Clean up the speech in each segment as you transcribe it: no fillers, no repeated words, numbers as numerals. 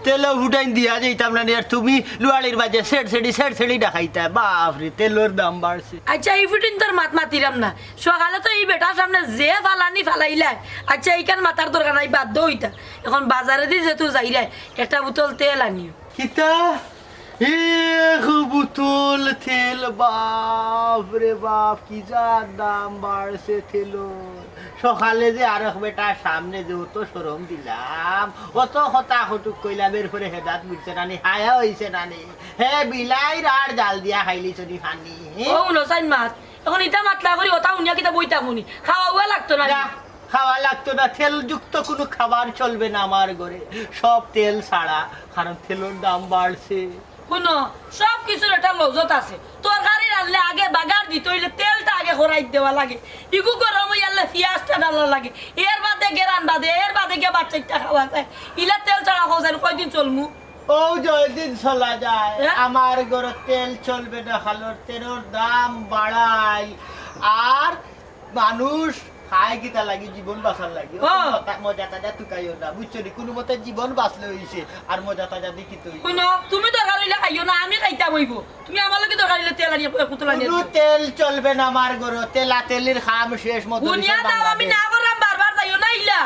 তেলো ফুটাইন দিয়া যাইতাম না আর তুমি লুয়ালির বাজে সেড় দেখাইতা বাপরে তেলোর দাম বাড়ছে। আচ্ছা এই ফুটিন তোর মাত মাতিরাম না সকালে তো এই বেটার সামনে যে ফালানি ফালাইলা আচ্ছা এইখান মাতার দরকার নাই বাধ্য হইতা এখন বাজারে দি যেহেতু যাইরা একটা বোতল তেল আনিও কিতা বোতল তেল বাপরে বাপ কি যা দাম বাড়ছে তেলোর। সকালে যে আর বেটা সামনে যে অত সরম দিলাম অত হতা হতুক কইলাম এরপরে হেদাত বুঝছে নানি হায়া হইছে নানি হে বিলাই আর জাল দিয়া খাইলি চনি খানি ও নসাইন মাত এখন ইটা মাতলা করি ওটা উনিয়া কিতা বইতা মুনি খাওয়া লাগতো না খাওয়া লাগতো না তেল যুক্ত কোনো খাবার চলবে না আমার ঘরে সব তেল ছাড়া কারণ তেলের দাম বাড়ছে। শুনো সব কিছুর একটা লজত আছে তরকারি রান্নলে আগে বাগার দিতে হইলে তেলটা আগে খরাই দেওয়া লাগে ইগু গরম হইয়ালে পিঁয়াজটা ডালা লাগে এর বাদে গেরান বাদে এর বাদে গিয়ে বাচ্চাটা খাওয়া যায় ইলা তেল ছাড়া খাওয়া যায় কয়দিন চলমু ও জয়দিন চলা যায় আমার ঘরে তেল চলবে না খালোর তেলের দাম বাড়াই আর মানুষ খায় গীতা লাগে জীবন বাঁচার লাগে মজা তাজা তুকাইও না বুঝছো নি কোনো মতে জীবন বাঁচলে হইছে আর মজা তাজা দেখি তুই তুমি দরকার হইলে খাইও না আমি খাইতা বইব তুমি আমার লাগে দরকার হইলে তেল আনিয়ে পুতুল আনিয়ে তেল চলবে না আমার ঘরে তেলা তেলের খাম শেষ মতো দুনিয়া দাও আমি না করলাম বারবার যাইও না ইলা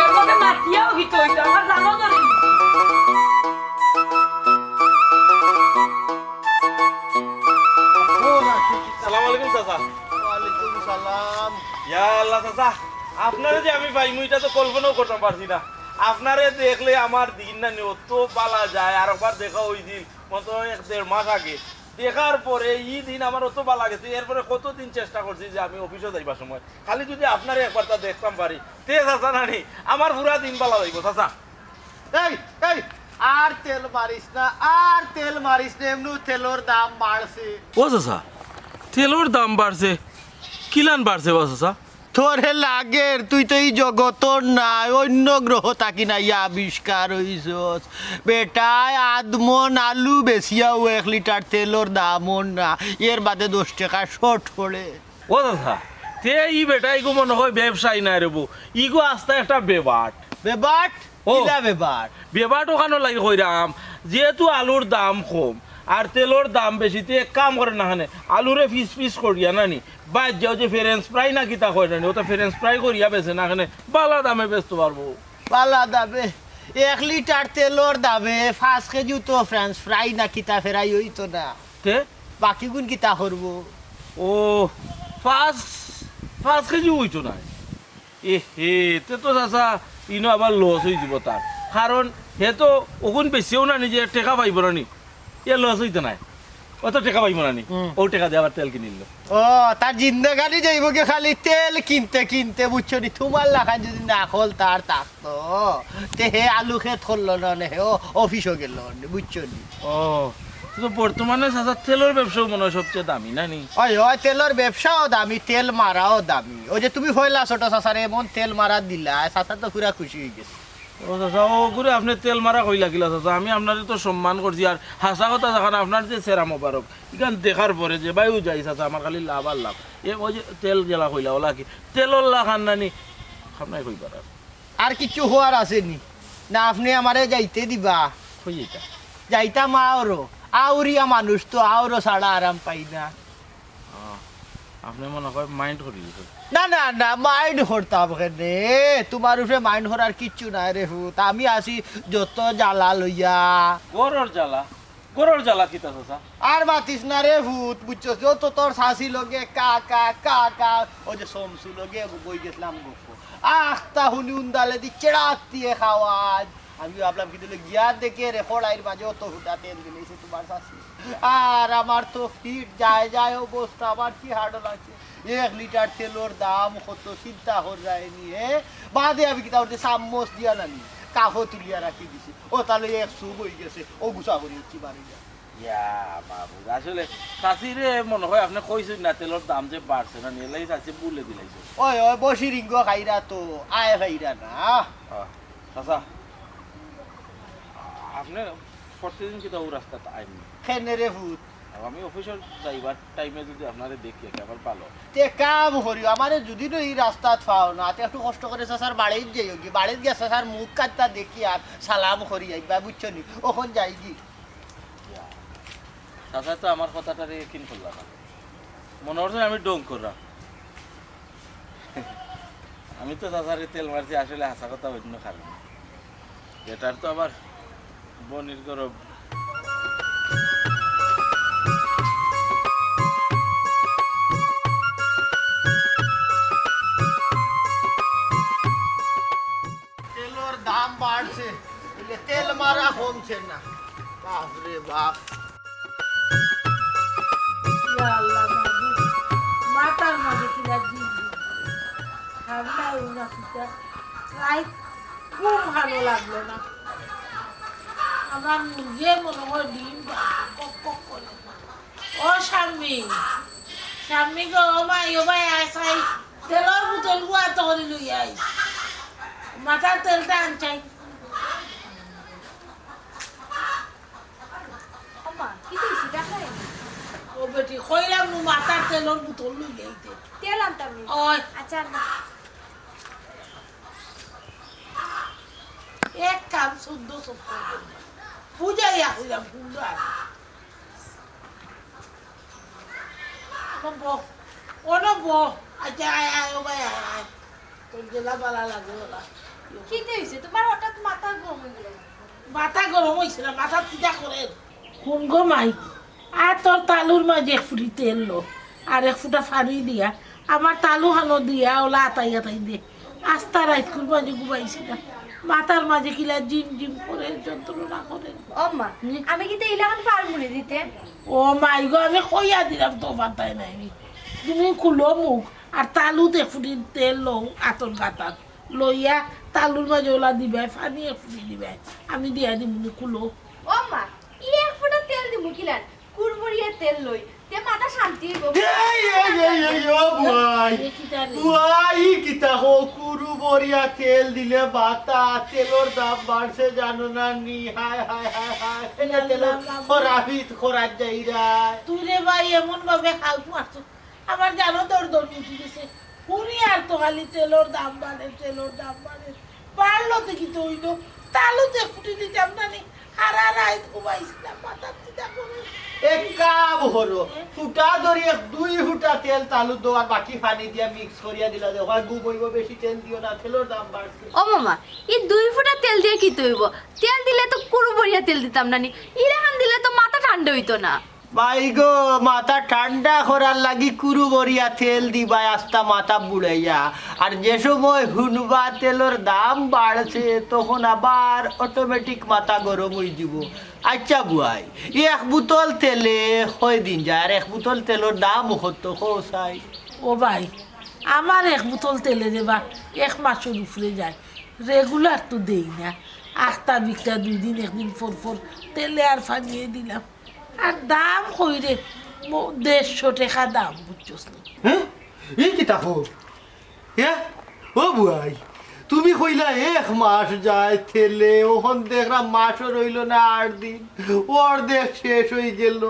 এর মধ্যে মাটিয়াও গিত হইতো আমার জানো না আসসালামু আলাইকুম চাচা। ওয়ালাইকুম সালাম। ইয়া আল্লাহ চাচা আপনারে যে আমি পাই মুইটা তো কল্পনাও করতে পারছি না আপনারে দেখলে আমার দিন না অত পালা যায় আর একবার দেখা হয়েছিল মতো 1-1.5 মাস আগে দেখার পরে এই দিন আমার অত পালা গেছে এরপরে কতদিন চেষ্টা করছি যে আমি অফিসে যাইবার সময় খালি যদি আপনারে একবার তা দেখতাম পারি তে চাচা নানি আমার পুরা দিন পালা যাইব চাচা। এই এই আর তেল মারিস না এমনি তেলের দাম বাড়ছে। ও চাচা তেলের দাম বাড়ছে কিলান বাড়ছে ও চাচা তোরে লাগে তুই তো এই জগতর নাই অন্য গ্রহ থাকি না ইয়া আবিষ্কার হইছস বেটায় আদমন আলু বেশিয়াও 1 লিটার তেলের দামও না এর বাদে 10 টাকা শর্ট পড়ে। ও দাদা তে ই বেটা ইগো মনে হয় ব্যবসায়ী নাই রেবো ইগো আস্তে একটা বেবাট বেবাট ওখানে লাগে কইরাম যেহেতু আলুর দাম কম আর তেলের দাম বেশি তে এক কাম করে না হানে আলুরে পিস করিয়া নানি বাদ যাও যে ফ্রেঞ্চ ফ্রাই না কিতা কয় নানি ওটা ফ্রেঞ্চ ফ্রাই করিয়া বেছে না এখানে বালা দামে বেচতে পারবো বালা দামে 1 লিটার তেলের দামে 5 কেজি তো ফ্রেঞ্চ ফ্রাই না কিতা ফেরাই হইতো না তে বাকি গুণ কিতা করবো ও 5 কেজি হইতো না এ হে তে তো চাচা ইনো আবার লস হয়ে যাব তার কারণ হে তো ওগুন বেশিও না নিজে টেকা পাইব না নি এ লস হইতো নাই অত টাকা পাইব না নি ও টাকা দিয়ে আবার তেল কিনিল ও তার জিন্দেগানি যাইব কি খালি তেল কিনতে বুঝছো নি তোমার লাখা যদি না খোল তার থাকতো তে হে আলু খেত করলো না হে ও অফিসও গেল বুঝছো নি। ও তো বর্তমানে চাচা তেলের ব্যবসাও মনে হয় সবচেয়ে দামি না নি ওই তেলের ব্যবসাও দামি তেল মারাও দামি ওই যে তুমি হইলা ছোট চাচারে এমন তেল মারা দিলা চাচা তো পুরা খুশি হয়ে গেছে। ও চাচা ও করে আপনি তেল মারা কই লাগিলা চাচা আমি আপনার তো সম্মান করছি আর হাসা কথা যখন আপনার যে সেরা মোবারক এখান দেখার পরে যে বাইও যাই চাচা আমার খালি লাভ আর লাভ এ ওই যে তেল জেলা কইলা ওলা কি তেলর লাখান নানি আপনার কই পারার আর কিছু হওয়ার আসেনি না আপনি আমারে যাইতে দিবা কই এটা যাইতাম আউরিয়া মানুষ তো আউরো ছাড়া আরাম পাই না আপনি মনে হয় মাইন্ড করি না না না মাইন্ড করতাম কেনে তোমার উপরে মাইন্ড করার কিচ্ছু নাই রে হুত আমি আসি যত জ্বালা লইয়া গরর জ্বালা কিতা চাচা আর মাতিস না রে ভূত বুঝছো যত তোর শাশি লগে কা ওই যে সমসু লগে বই গেছিলাম গপ আখতা হুনি উন্দালে দি চেড়াক দিয়ে খাওয়াজ আমি ভাবলাম কিন্তু গিয়া দেখে রে ফড়াইয়ের মাঝে অত হুটা তেল দিলেছে তোমার শাশি আর আমার তো ফিট যায় অবস্থা আমার কি হার্ড লাগছে 1 লিটার তেলের দাম কত চিন্তা হয়ে যায়নি বাদে আমি কি তাহলে চামচ দিয়া নানি কাফো তুলিয়া রাখি দিছি ও তাহলে 100 বই গেছে ও গুছা করি উঠছি বাড়ি যা ইয়া মাহবুব আসলে চাষিরে মনে হয় আপনি কইছেন না তেলের দাম যে বাড়ছে না নিলেই চাষি বলে দিলাইছে ওই ওই বসি রিঙ্গ খাইরা তো আয় ভাইরা না চাচা আপনি প্রতিদিন কি তো রাস্তাটা আইনি খেনে রে ভূত আমি অফিসের যাইবার টাইমে যদি আপনারে দেখি একেবারে ভালো তে কাম করি আমারে যদি তো এই রাস্তাত পাও না তে একটু কষ্ট করে চাচার বাড়িত যাই কি বাড়িত গিয়ে চাচার মুখ কাটটা দেখি আর সালাম করি আইবা বুঝছো নি ওখন যাই কি চাচা তো আমার কথাটারে কিন করলাম না মনে হচ্ছে আমি ডং করলাম আমি তো চাচারে তেল মারছি আসলে হাসা কথা অন্য কারণ এটার তো আবার বনির গরব তেলের দাম বাড়ছে বলে তেল মারা কমছে না বাপ রে বাপ ইয়া আল্লাহ মাহবুব মাথার মাঝে কিনা দিন ভাবনা উনা সুতা রাইত খুব ভালো লাগলো না আমার মুরগি মনে হয় ডিম কক কক করে ও স্বামী স্বামী গো ও ভাই আসাই তেলের বোতল গুয়া তখন লই আই মাথার তেলটা আনছাই আম্মা কি দিছি দেখাই ও বেটি কইলাম নু মাথার তেলের বোতল লই যাইতে তেল আনতাম নি। ওই আচ্ছা না এক কাম 14 সপ্তাহ পূজাইয়া হইলাম পূজা অনব আচ্ছা আয় আয় ও ভাই আয় আয় তোর জেলা বালা লাগে ওলা কি দিছি তোমার হঠাৎ মাথা গরম হয়ে গেল মাথা গরম হয়েছে না মাথা পিঠা করে কোন গো মাই আর তোর তালুর মাঝে এক ফুটি তেল লো আর এক ফুটা ফানি দিয়া আমার তালু হানো দিয়া ওলা আতাই আতাই দে আস্তা রাইতকুর মাঝে ঘুমাইছি না মাথার মাঝে কিলা জিম জিম করে যন্ত্রণা করে আম্মা আমি কি তেল এখন ফার্মুলে দিতে ও মাই গো আমি কইয়া দিলাম তো পাতাই নাই তুমি খুলো মুখ আর তালুতে ফুটি তেল লো আতর গাতাত লইয়া তালুর মাঝে ওলা দিবে ফানি ফুটি দিবে আমি দিয়া দিবি খুলো ও আম্মা ই এক ফোঁটা তেল দিব কিলার কুরমুড়িয়া তেল লই তে মাথা শান্তি হইব তেল দিলে বাতা তেলর দাম বাড়ছে জানো না নি হায় হায় হায় হায় তেলের খরাবিত খরাত যাই রায় তুই রে ভাই এমন ভাবে খাও মারছো আমার জানো তোর দৌড় উঠে গেছে পুরি আর তো খালি তেলর দাম বাড়ে পারলো তো কি তো হইলো তালুতে ফুটি দিতাম না নি হারা রাত ঘুমাইছিলাম মাথা চিন্তা করে এক কাপ হলো ফুটা ধরি এক 2 ফুটা তেল তালু দো আর বাকি পানি দিয়া মিক্স করিয়া দিলা দে হয় গুবইব বেশি তেল দিও না তেলর দাম বাড়ছে ও মামা ই 2 ফোঁটা তেল দিয়ে কি হইব তেল দিলে তো কুরমুড়িয়া তেল দিতাম না নি ইরাহান দিলে তো মাথা ঠান্ডা হইতো না ভাই গো মাথা ঠান্ডা করার লাগি কুরু বরিয়া তেল দিবা আস্তা মাথা বুড়াইয়া আর যে সময় হুনবা তেলের দাম বাড়ছে তখন আবার অটোমেটিক মাথা গরম হয়ে যাব আচ্ছা বুয়াই এক বোতল তেলে কয় দিন যায় আর এক বোতল তেলের দাম কত কৌসাই ও ভাই আমার এক বোতল তেলে দেবা এক মাসের উপরে যায় রেগুলার তো দেই না আখটা বিকটা 2 দিন একদিন ফর তেলে আর ফানিয়ে দিলাম আর দাম কইরে 150 টাকা দাম বুঝছস না হ্যাঁ এই কি তাকো হ্যাঁ ও বুয়াই তুমি কইলা এক মাস যায় তেলে ওখান দেখরা মাসও রইল না 8 দিন অর্ধেক শেষ হয়ে গেল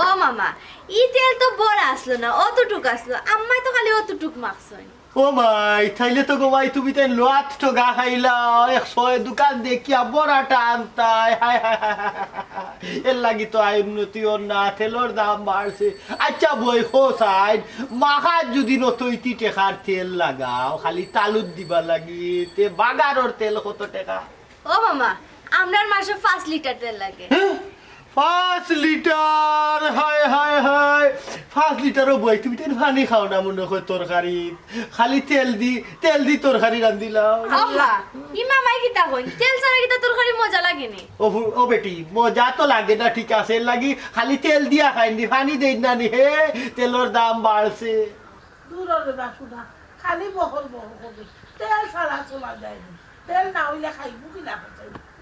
ও মামা ই তেল তো বড় আসলো না অতটুক আসলো আম্মাই তো খালি অতটুক মাখছই ও মাই তাইলে তো গো ভাই তুমি তাই লোয়াত তো গা খাইলা 100 দোকান দেখিয়া বড়াটা আনতাই হায় হায় এর লাগি তো আয় উন্নতিও না তেলের দাম বাড়ছে আচ্ছা বই হো সাইড মাখা যদি নতইতি টেকার তেল লাগাও খালি তালুত দিবা লাগি তে বাগারর তেল কত টাকা ও মামা আমরার মাসে 5 লিটার তেল লাগে 5 লিটার হায় হায় হায় 5 লিটারও বই তুমি তেল পানি খাও না মনে হয় তরকারি খালি তেল দি তরকারি রান্ধিলাও আল্লাহ ই মামাই কি তা কই তেল ছাড়া কি তা তরকারি মজা লাগেনি ও বেটি মজা তো লাগে না ঠিক আছে লাগি খালি তেল দিয়া খাইনি পানি দেই না নি হে তেলের দাম বাড়ছে দূর রে বাসুদা খালি বহল হবে তেল ছাড়া চলা যায় না তেল না হইলে খাইবো কি না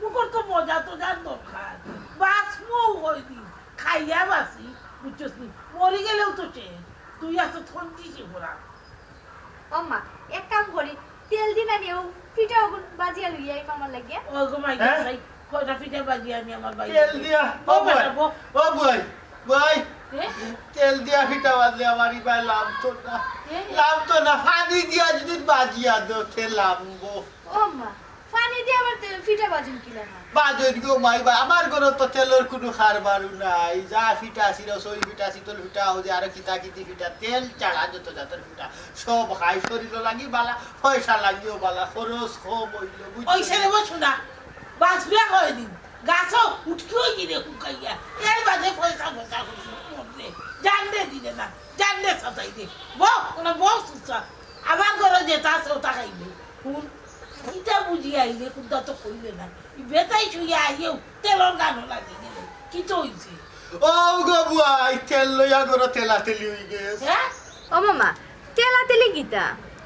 মুখর তো মজা তো জান দরকার বাস মৌ হই দি খাইয়া বাসি বুঝছিস নি মরে গেলেও তো সে তুই এত থন্দিছি ঘোরা ওমা এক কাম করি তেল দিনা নিও পিঠা ওগুন বাজিয়া লইয়াই মামার লাগিয়া ও গো মাই হ্যাঁ? গড কয়টা পিঠা বাজি আমি আমার বাড়ি তেল দিয়া ও বই ও বই বই এ? তেল দিয়া ফিটা বাজলে আমার ইবাই লাভ তো না এ? লাভ তো না পানি দিয়া যদি বাজিয়া দো তেল লাভবো ওমা পানি দিয়ে আবার পিঠা বাজুন কিলা না বাজুন গো মাই বা আমার ঘরে তো তেলের কোনো খারবারু নাই যা ফিটা ছিল সই ফিটা শীতল ফিটা ও যে আরো কিতা কিতি ফিটা তেল চাড়া যত জাতের ফিটা সব খাই শরীর লাগি বালা পয়সা লাগিও বালা খরচ কম হইল ওই ছেলে বসো না বাঁচবে কয়দিন গাছও উঠকেও গিয়ে হুকাইয়া এর বাদে পয়সা পয়সা করছে জানলে দিলে না জানলে সাঁতাই দে কোনো বউ সুস্থ আমার ঘরে যেটা আছে ওটা খাইবে শুন ইটা বুঝি আইলে কিন্তু তো কইলে না বেতাই শুয়ে আইয়েও তেলর গানও লাগে গেলে কি তো হইছে ও গো বুয়াই তেল লইয়া ঘরে তেলা তেলি হই গেছে হ্যাঁ ও মামা তেলা তেলি গীতা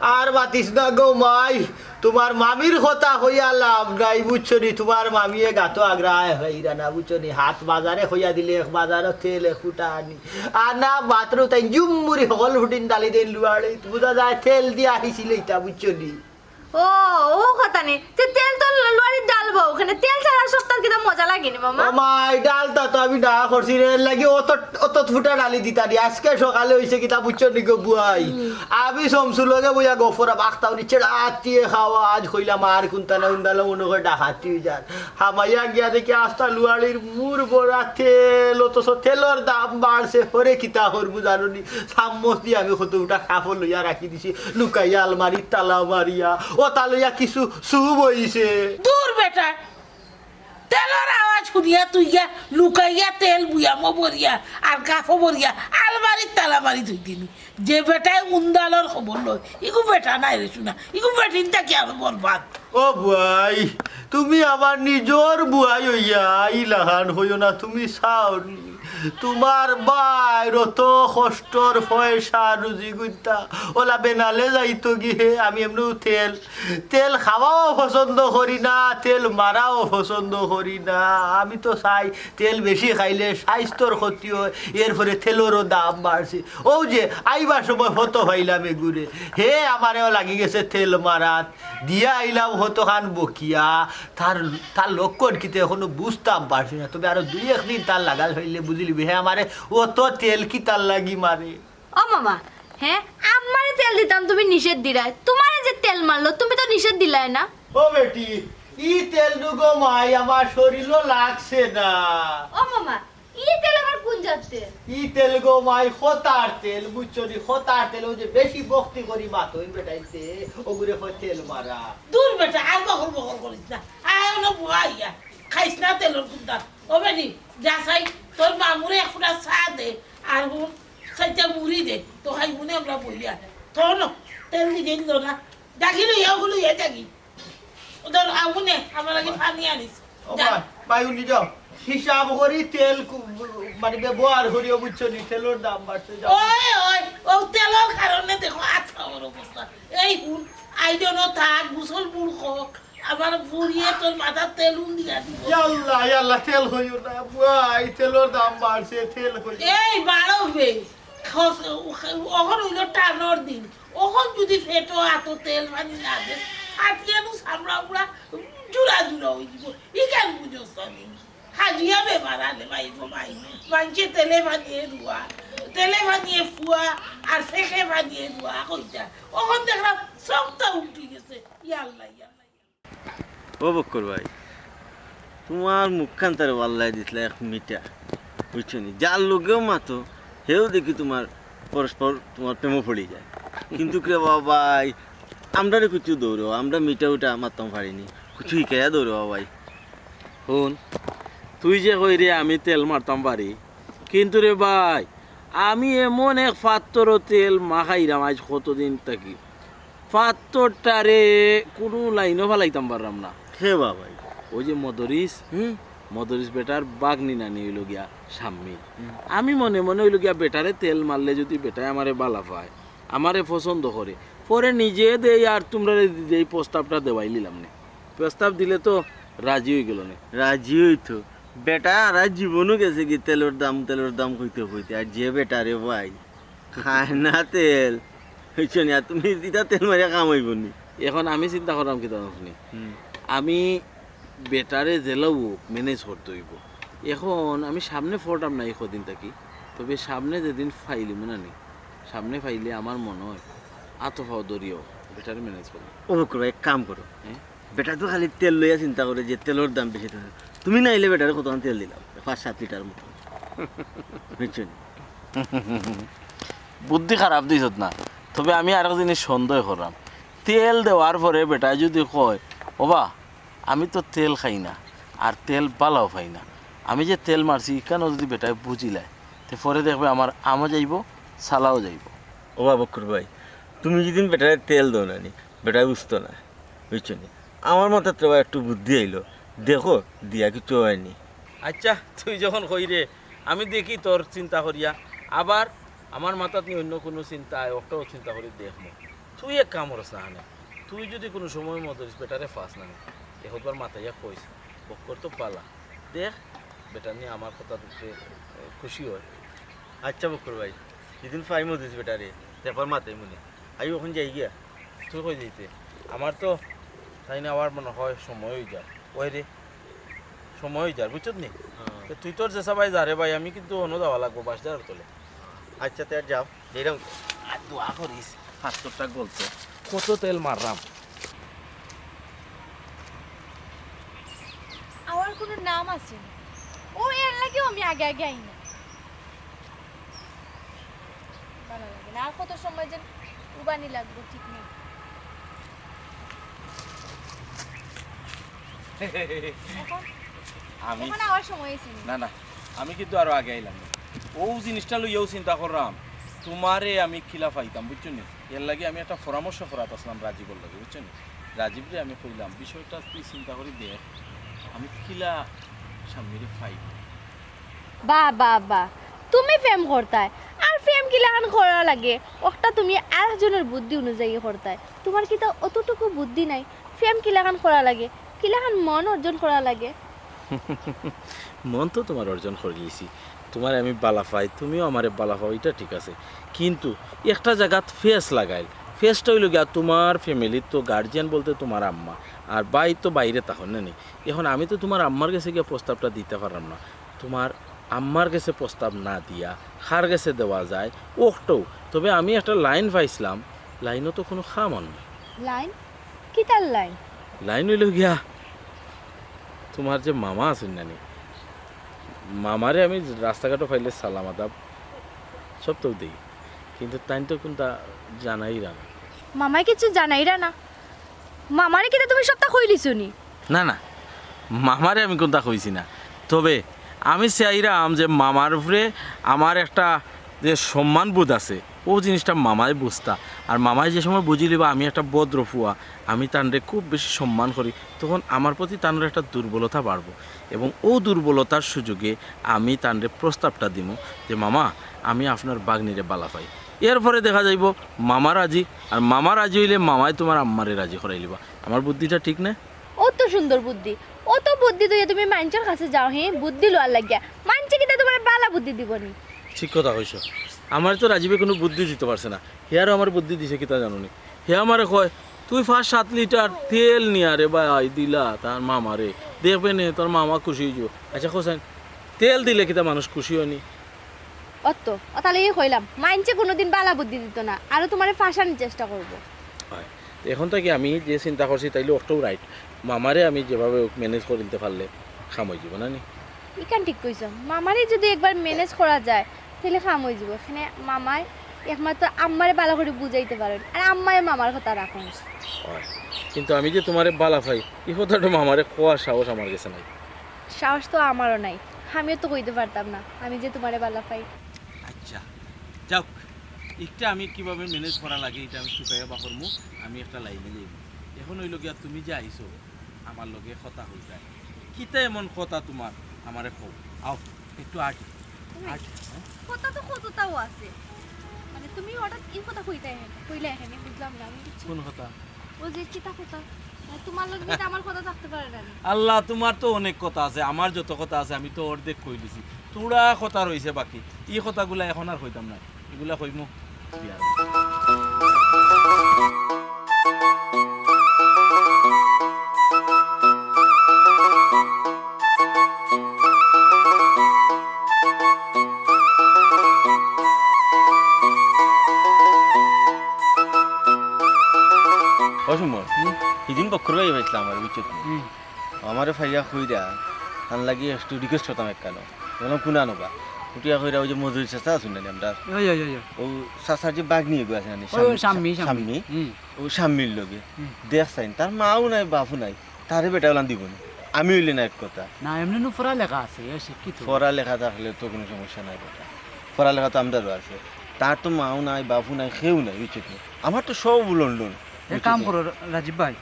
আর বাতিস না গো মাই তোমার মামির কথা হইয়া লাভ নাই বুঝছো নি তোমার মামিয়ে গাতো আগ্রায় হইরা না বুঝছো নি হাত বাজারে হইয়া দিলে এক বাজারে তেল এক ফুটা আনি আর না বাতরু তাই জুমুরি সকল ফুটিন ডালি দেন লুয়াড়ে বুঝা যায় তেল দিয়ে আহিছিল এটা বুঝছো নি ও ও কথা নেই তেল তো লুয়ারি ডালবো ওখানে তেল ছাড়া সপ্তাহ কিনা মজা লাগেনি মামা ও মাই ডালটা তো আমি না করছি রে লাগি অত অত ফুটা ডালি দিতা দি আজকে সকালে হইছে কিতা বুঝছো নি গো বুয়াই আমি সমসু লগে বইয়া গফরা বাখতাউনি চেড়াতিয়ে খাওয়া আজ কইলাম আর কুনতা না উন্দালা মনে করে ডাকাতি যান হামাইয়া গিয়া দেখি আস্তা লুয়াড়ির মুর বড়া তেল অথচ তেলর দাম বাড়ছে হরে কিতা করবো জানো নি চামচ দিয়ে আমি কত উঠা কাপড় লইয়া রাখি দিছি লুকাইয়া আলমারির তালা মারিয়া ও তা লইয়া কিছু চুপ হইছে দূর বেটা তেলের আওয়াজ শুনিয়া তুই গিয়া লুকাইয়া তেল বুয়ামো বরিয়া আর কাফো বরিয়া আলমারির তালামারি তুই দিলি যে বেটায় উন্দালর খবর লয় ইগু বেটা নাই রে শুনা ইগু বেটিন তাকে আমি বরবাদ ও বুয়াই তুমি আমার নিজর বুয়াই হইয়া ইলাহান হইও না তুমি চাওনি তোমার বাইর তো কষ্টর পয়সা রুজি গুইতা ওলা বেনালে যাইতো গিয়ে আমি এমনি তেল তেল খাওয়াও পছন্দ করি না তেল মারাও পছন্দ করি না আমি তো চাই তেল বেশি খাইলে স্বাস্থ্যর ক্ষতি হয় এরপরে তেলেরও দাম বাড়ছে ও যে আইবার সময় হতো ভাইলাম এগুরে হে আমারেও লাগি গেছে তেল মারাত দিয়া আইলাম হতো খান বকিয়া তার তার লক্ষণ কিতে এখনো বুঝতাম পারছি না তবে আরো দুই একদিন তার লাগাল হইলে বুঝলি হে আমারে ও তো তেল কি তার লাগি মারে ও মামা হ্যাঁ আমারে তেল দিতাম তুমি নিষেধ দিলাই তোমারে যে তেল মারলো তুমি তো নিষেধ দিলাই না ও বেটি ই তেল ডুগো মাই আমার শরীরও লাগছে না ও মামা ই তেল আমার কোন যাচ্ছে ই তেল গো মাই খতার তেল বুঝছো নি খতার তেল ও যে বেশি ভক্তি করি মাতই বেটাইছে ওগুরে হয় তেল মারা দূর বেটা আর বকর বকর করিস না আয় না বুয়াইয়া খাইস না তেলের কুন্দার ও বেটি যা চাই তোর মামুরে একটা চা দে আর হুন সাইটা মুড়ি দে তো হাই মুনে আমরা বইয়া তোর তেল দিয়ে দিল না ডাকি লইয়া ওগুলো ইয়ে ডাকি ওদের আগুনে আমার আগে পানি আনিস ও ভাই ভাই উনি যাও হিসাব করি তেল মানে ব্যবহার করিও বুঝছো নি তেলের দাম বাড়ছে যাও ওই ওই ও তেলের কারণে দেখো আজকাল অবস্থা এই হুন আইডনো থাক গুসল মূর্খ আমার ফুরিয়ে তোর মাথার তেলুন দিয়া দিব ইয়াল্লা ইয়াল্লা তেল হইও না ভাই তেলের দাম বাড়ছে তেল হইও এই বাড়বে ওখন হইল টানোর দিন ওখন যদি ফেটো এত তেল পানি না দে ফাটিয়ে নু সামরা উড়া জুড়া জুড়া হয়ে যাব ই কেন বুঝোস নি হাজিয়া বেমার আলে মাই গো মাই মানছে তেলে বানিয়ে রুয়া তেলে বানিয়ে ফুয়া আর ফেঁকে বানিয়ে রুয়া কইটা ওখন দেখলাম সবটা উল্টি গেছে ইয়াল্লা ইয়াল্লা ও বক্কর ভাই তোমার মুখখান তার পাল্লাই দিতলে এক মিটা বুঝছো নি যার লোকেও মাতো হেও দেখি তোমার পরস্পর তোমার প্রেমও পড়ে যায় কিন্তু রে ভাই আমরা রে কিছু দৌড়ো আমরা মিটা উঠা মারতাম পারিনি কিছু শিখাইয়া দৌড়ো ভাই শুন তুই যে কই রে আমি তেল মারতাম পারি কিন্তু রে ভাই আমি এমন এক পাত্র তেল মাখাইরাম আজ কতদিন থাকি পাত্রটারে কোনো লাইনও ফালাইতাম পারলাম না হে ভাই ওই যে মদরিস মদরিস বেটার বাগনি নানি হইল গিয়া সাম্মি আমি মনে মনে হইল গিয়া বেটারে তেল মারলে যদি বেটায় আমারে বালা পায় আমারে পছন্দ করে পরে নিজে দেই আর তোমরা এই প্রস্তাবটা দেওয়াই নিলাম না প্রস্তাব দিলে তো রাজি হয়ে গেল না রাজি হইতো বেটা আর আজ জীবনও গেছে কি তেলের দাম কইতে কইতে, আর যে বেটা রে ভাই খায় না তেল হইছ নি, আর তুমি এটা তেল মারিয়া কামাইব নি। এখন আমি চিন্তা করলাম কি জানো শুনি, আমি বেটারে জেলাও ম্যানেজ করতে হইব। এখন আমি সামনে ফোরটাম না এই কদিন থাকি, তবে সামনে যেদিন ফাইলি মনে নেই, সামনে ফাইলে আমার মনে হয় আতফাও দরিয়াও বেটারে ম্যানেজ করবো। ও করো, এক কাম করো, বেটা তো খালি তেল লইয়া চিন্তা করে যে তেলের দাম বেশি থাকে, তুমি না এলে বেটারে কত তেল দিলাম 5-7 লিটার মতো বুঝছ নি? বুদ্ধি খারাপ দিস না, তবে আমি আর এক জিনিস সন্দেহ করলাম, তেল দেওয়ার পরে বেটা যদি কয় ওবা আমি তো তেল খাই না আর তেল বালাও খাই না, আমি যে তেল মারছি কেন যদি বেটায় বুঝিলায়, তো পরে দেখবে আমার আমও যাইব সালাও যাইব। ও বক্কর ভাই, তুমি যেদিন বেটারে তেল দাও না নি, বেটায় বুঝতো না বুঝছ নি। আমার মতে তো একটু বুদ্ধি আইলো, দেখো দিয়া কিছু হয়নি। আচ্ছা তুই যখন কই রে, আমি দেখি তোর চিন্তা করিয়া, আবার আমার মাথাত নি অন্য কোনো চিন্তা ওটাও চিন্তা করি দেখবো। তুই এক কাম করস না, তুই যদি কোনো সময় মতো বেটারে ফাঁস না একবার মাথায় কইস বক্কর তো পালা দেখ, বেটা নিয়ে আমার কথা খুশি হয়। আচ্ছা বক্কর ভাই, যেদিন ফাইম দিস বেটারে দেখবার মাথায় মনে আই ওখান যাই গিয়া। তুই কই দিতে আমার তো তাই না, আবার মনে হয় সময় হয়ে যায় ওই রে, সময় হয়ে যায় বুঝছত নি। তো তুই তোর যেসা ভাই যা রে ভাই, আমি কিন্তু অন্য যাওয়া লাগবো 5,000 তোলে। আচ্ছা তো আর যাও যেরকম আর দোয়া করিস 500 বলতো কত তেল মারলাম। আমার কোনো নাম আছে না, ও এর লাগেও আমি আগে আগে আই না, ভালো লাগে না। আর কত সময় যে উবানি লাগবে ঠিক নেই। এখন আমি এখন আবার সময় এসে না না, আমি কিন্তু আরো আগে আইলাম না। ও জিনিসটা লইয়াও চিন্তা করলাম তোমারে আমি খিলা পাইতাম বুঝছো নি, এর লাগে আমি একটা পরামর্শ করাত আসলাম রাজীবর লাগে বুঝছো নি। রাজীব রে আমি কইলাম বিষয়টা তুই চিন্তা করি দেখ, আমি খিলা সামনে পাই। বা বা বা, তুমি ফেম করতায় আর ফেম কি লাগান করা লাগে, ওটা তুমি আরেকজনের বুদ্ধি অনুযায়ী করতায়। তোমার কি তো অতটুকু বুদ্ধি নাই, ফেম কি লাগান করা লাগে, কি লাগান মন অর্জন করা লাগে। মন তো তোমার অর্জন করে লিছি, তোমার আমি বালা পাই, তুমিও আমারে বালা পাও, এটা ঠিক আছে, কিন্তু একটা জায়গাত ফেস লাগাইল, ফেসটা হইল গিয়া তোমার ফ্যামিলির তো গার্জিয়ান বলতে তোমার আম্মা, আর বাই তো বাইরে তখন না নেই। এখন আমি তো তোমার আম্মার কাছে গিয়ে প্রস্তাবটা দিতে পারলাম না, তোমার আম্মার কাছে প্রস্তাব না দিয়া খার কাছে দেওয়া যায় ওটাও। তবে আমি একটা লাইন পাইছিলাম, লাইনও তো কোনো খামন না। লাইন কি তার লাইন? লাইন হইল গিয়া তোমার যে মামা আছেন নানি, মামারে আমি রাস্তাঘাটও ফাইলে সালাম আদাব সব তো দিই, কিন্তু তাই তো কোনটা জানাই না। মামাই কিছু জানাইরা না? মামারে কিনা তুমি সপ্তাহ কইলিছো নি? না না, মামারে আমি কোনটা কইছি না, তবে আমি চাইরাম যে মামার উপরে আমার একটা যে সম্মানবোধ আছে ও জিনিসটা মামাই বুঝতা, আর মামাই যে সময় বুঝি লিবা আমি একটা বদ্রফুয়া, আমি তানরে খুব বেশি সম্মান করি, তখন আমার প্রতি তানরে একটা দুর্বলতা বাড়বো, এবং ও দুর্বলতার সুযোগে আমি তানরে প্রস্তাবটা দিব যে মামা আমি আপনার বাগনিরে বালা পাই। এরপরে দেখা যাইব মামা রাজি, আর মামা রাজি হইলে মামাই তোমার আম্মারে রাজি করাই লিবা। আমার বুদ্ধিটা ঠিক না? ও তো সুন্দর বুদ্ধি, ও তো বুদ্ধি দিয়ে তুমি মাঞ্চের কাছে যাও, হে বুদ্ধি লোয়ার লাগিয়া মানছে কিনা তোমার বালা বুদ্ধি দিবনি। ঠিক কথা কইছ, আমার তো রাজীবে কোনো বুদ্ধি দিতে পারছে না, হেয়ারও আমার বুদ্ধি দিছে কিতা জানো নি। হে আমারে কয় তুই 5-7 লিটার তেল নিয়া রে ভাই দিলা তার মামারে, দেখবে নে তোর মামা খুশি হইব। আচ্ছা কোসাইন তেল দিলে কিতা মানুষ খুশি হয়নি? অত ও তাহলে এই কইলাম মানছে কোনোদিন বালা বুদ্ধি দিত না, আরো তোমারে ফাঁসানোর চেষ্টা করবো। হয় এখন থেকে আমি যে চিন্তা করছি তাইলে ওটাও রাইট, মামারে আমি যেভাবে ম্যানেজ করে নিতে পারলে খাম হয়ে যাব না নি। ইকান ঠিক কইছো, মামারে যদি একবার ম্যানেজ করা যায় তাহলে খাম হয়ে যাব। এখানে মামায় একমাত্র আম্মারে ভালো করে বুঝাইতে পারেন, আর আম্মায় মামার কথা রাখুন। হয় কিন্তু আমি যে তোমারে বালা পাই এই কথাটা মামারে কোয়ার সাহস আমার কাছে নাই। সাহস তো আমারও নাই, আমিও তো কইতে পারতাম না আমি যে তোমারে বালা পাই। আচ্ছা যাক, একটা আমি কিভাবে ম্যানেজ করা লাগে এটা আমি শুকাইয়া বাপর মুখ আমি একটা লাইনে যাইব। এখন হইল গিয়া তুমি যে আইছো আমার লগে কথা হয়ে যায়, কিতা এমন কথা তোমার আমারে কও, আও একটু আট আট। কথা তো কতটাও আছে, মানে তুমি হঠাৎ এই কথা কইলে এখানে বুঝলাম না আমি কিছু। কোন কথা? ও যে চিতা কথা তোমার লগে কিন্তু আমার কথা থাকতে পারে না। আল্লাহ তোমার তো অনেক কথা আছে, আমার যত কথা আছে আমি তো অর্ধেক কই দিছি, তোরা কথা রইছে বাকি। এই কথাগুলা এখন আর কইতাম না, এগুলা কইমু বিয়ার। অসময় সেদিন বক্কর ভাই পাইছিলাম আমার বুঝছো তুমি আমারে ফাইয়া খুঁজা তার লাগি একটু রিকোয়েস্ট করতাম একখানো বললাম কোনা নবা উঠিয়া কইরা ওই যে মজুরি চাচা শুনলেন আমরা ও চাচার যে বাঘ নিয়ে গো আছে সাম্মি ও সাম্মির লগে দেখছেন তার মাও নাই বাপু নাই তারে বেটা ওলান দিব না আমি হইলে না এক কথা না এমনি নু পড়ালেখা আছে শিক্ষিত পড়ালেখা থাকলে তো কোনো সমস্যা নাই বেটা পড়ালেখা তো আমাদেরও আছে তার তো মাও নাই বাপু নাই খেয়েও নাই বুঝছো তো আমার তো সব লন্ডন এক কাম করো রাজীব ভাই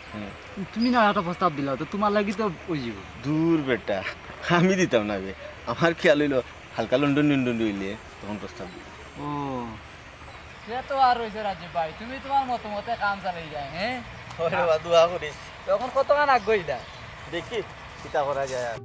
তুমি না একটা প্রস্তাব দিলা তো তোমার লাগি তো ওই যাব দূর বেটা আমি দিতাম না বে আমার খেয়াল হইলো হালকা লন্ডন লন্ডন হইলে তখন প্রস্তাব দিই ও সে তো আর রইছে রাজীব ভাই তুমি তোমার মতে কাম চালাই যায় হ্যাঁ ওরে বাবা দোয়া করিস তখন কত গান আগ্রহীটা দেখি কিতা করা যায় আর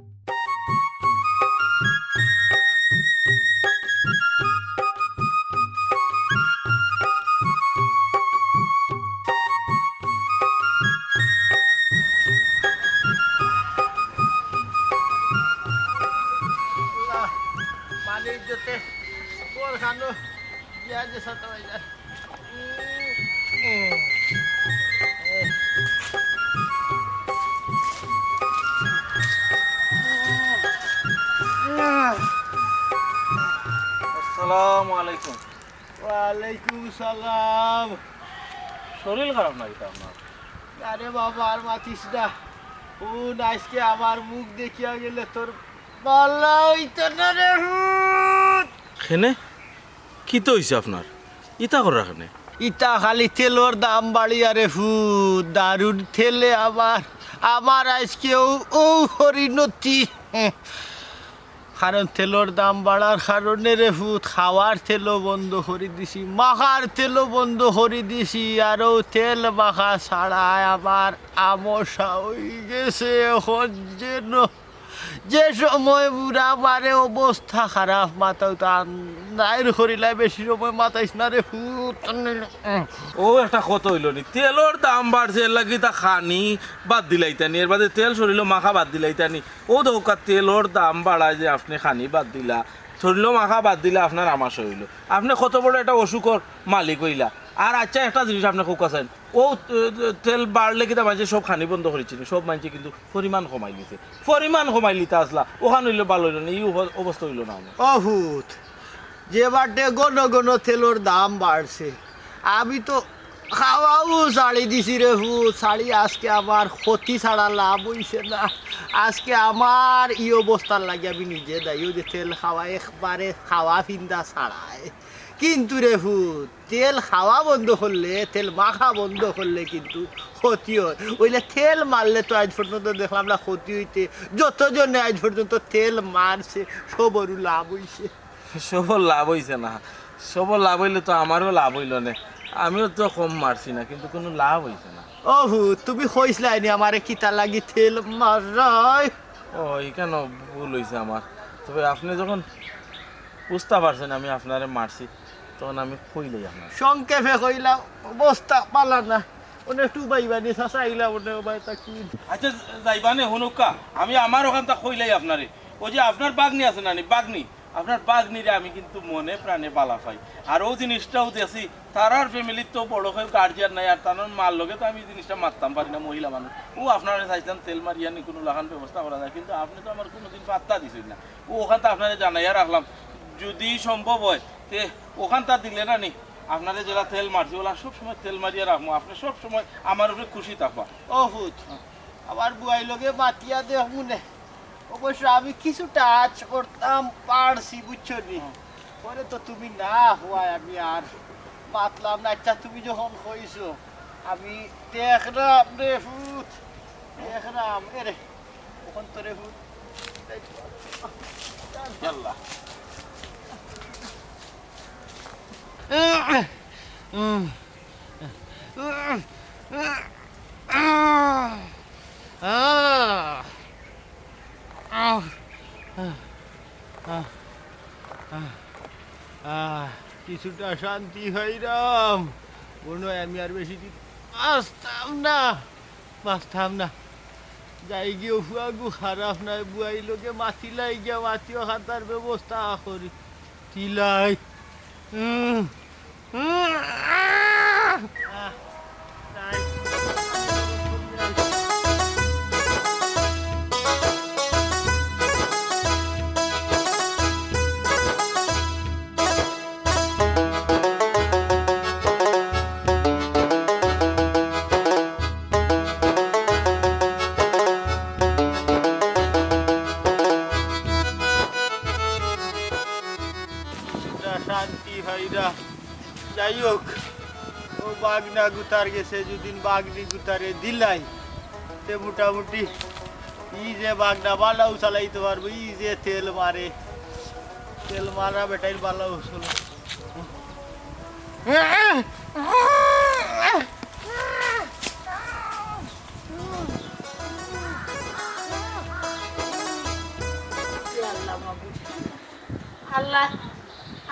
পানির জোতে কোর খানো ইয়া যে সাথে হয়ে যায় আসসালামু আলাইকুম। ওয়ালাইকুম সালাম। শরীর খারাপ নাকি আপনার? আরে বাবা আর মাতিস না, ও আজকে আমার মুখ দেখিয়া গেলে তোর পাল্লা হইতো না রে হুত। খেনে কি তো হইছে আপনার? ইতা করে রাখনে ইটা খালি তেলর দাম বাড়িয়া রে ফুট দারুণ তেলে আমার আজকে ও পরিণতি। কারণ তেলর দাম বাড়ার কারণে রে ফুট খাওয়ার তেলও বন্ধ করে দিছি, মাখার তেলও বন্ধ করে দিছি, আরও তেল মাখা ছাড়ায় আমার আমসা হয়ে গেছে। এখন যেন যে সময় বুড়া মারে অবস্থা খারাপ, মাথাও টান নাইর করিলাই বেশি সময় মাথাইস না রে ফুট। ও একটা কত হইল নি, তেলর দাম বাড়ছে এর লাগি তা খানি বাদ দিলাইতানি, এর বাদে তেল শরীর মাখা বাদ দিলাইতানি। ও দৌকা তেলর দাম বাড়ায় যে আপনি খানি বাদ দিলা, শরীর মাখা বাদ দিলা আপনার আমাস হইল। আপনি কত বড় একটা অসুখর মালিক হইলা। আর আচ্ছা একটা জিনিস আপনি খুব কাছেন, ও তেল বাড়লে কিন্তু মাঝে সব খানি বন্ধ করেছিল, সব মানছে কিন্তু পরিমাণ কমাই লিছে, পরিমাণ কমাই লিতে আসলা, ওখানে হইলে ভালো হইল না, এই অবস্থা হইল না আমার। অভূত যে বাটে গণ গণ তেলর দাম বাড়ছে, আমি তো খাওয়াও ছাড়ি দিছি রে ফুট। ছাড়ি আজকে আমার ক্ষতি ছাড়া লাভ হইছে না। আজকে আমার এই অবস্থার লাগে আমি নিজে দায়ী যে তেল খাওয়া একবারে খাওয়া ফিন্দা ছাড়ায়। কিন্তু রে ফুট তেল খাওয়া বন্ধ করলে, তেল মাখা বন্ধ করলে কিন্তু ক্ষতি হয়। ওইলে তেল মারলে তো আজ পর্যন্ত দেখলাম না ক্ষতি হইতে, যতজনে আজ পর্যন্ত তেল মারছে সবরও লাভ হইছে। সবর লাভ হইছে না, সবর লাভ হইলে তো আমারও লাভ হইল না, আমিও তো কম মারছি না, কিন্তু কোনো লাভ হইছে না। ওহু তুমি কইসলাইনি আমারে কিতা লাগি তেল মারাই। ও কেন ভুল হয়েছে আমার, তবে আপনি যখন বুঝতে পারছেন আমি আপনারে মারছি তখন আমি কইলেই আপনার। সংক্ষেপে কইলাম বস্তা পালা না, ওনে একটু বাইবানি চাইলা ওনে বাই তাকি। আচ্ছা যাইবানে হনুকা, আমি আমার ওখানটা কইলাই আপনারে, ওই যে আপনার বাগনি আছে না, বাগনি আপনার বাগনিরে আমি কিন্তু মনে প্রাণে পালা পাই। আর ও জিনিসটাও দেখছি তারার ফ্যামিলির তো বড় কেউ গার্জিয়ান নাই, আর তার মার লগে তো আমি জিনিসটা মারতাম পারি না, মহিলা মানুষ। ও আপনারা চাইছিলাম তেল মারিয়া নি কোনো লাগান ব্যবস্থা করা যায়, কিন্তু আপনি তো আমার কোনোদিন পাত্তা দিছেন না। ও ওখানটা আপনারা জানাইয়া রাখলাম, যদি সম্ভব হয় তে ওখানটা দিলে না নি আপনারা যারা তেল মারছি ওরা সবসময় তেল মারিয়া রাখবো, আপনি সবসময় আমার উপরে খুশি থাকবা। ওহুত আমার বুয়াই লগে মাতিয়া দেহ মনে, অবশ্য আমি কিছু টাচ করতাম পারছি বুঝছো নি। পরে তো তুমি না হওয়ায় আমি আর মাতলাম না। আচ্ছা তুমি যখন কইছো আমি দেখলাম রে ফুট, দেখলাম এরে ওখান তো রে ফুট। আল্লাহ Mm. কিছুটা শান্তি হইরাম মনে হয় আমি আর বেশি দিন বাঁচতাম না যাই গিয়ে ফুয়াগু খারাপ নাই বুয়াই লোকে মাতি লাই গিয়া মাতিও খাতার ব্যবস্থা করি তিলাই শান্তি হইরা যাই হোক ও বাগনা গুতার গেছে যদিন বাগনি গুতারে দিলাই তে মোটামুটি ই যে বাগনা বালাও চালাইতে পারবো ই যে তেল মারা বেটাইর বালাও চলো আল্লাহ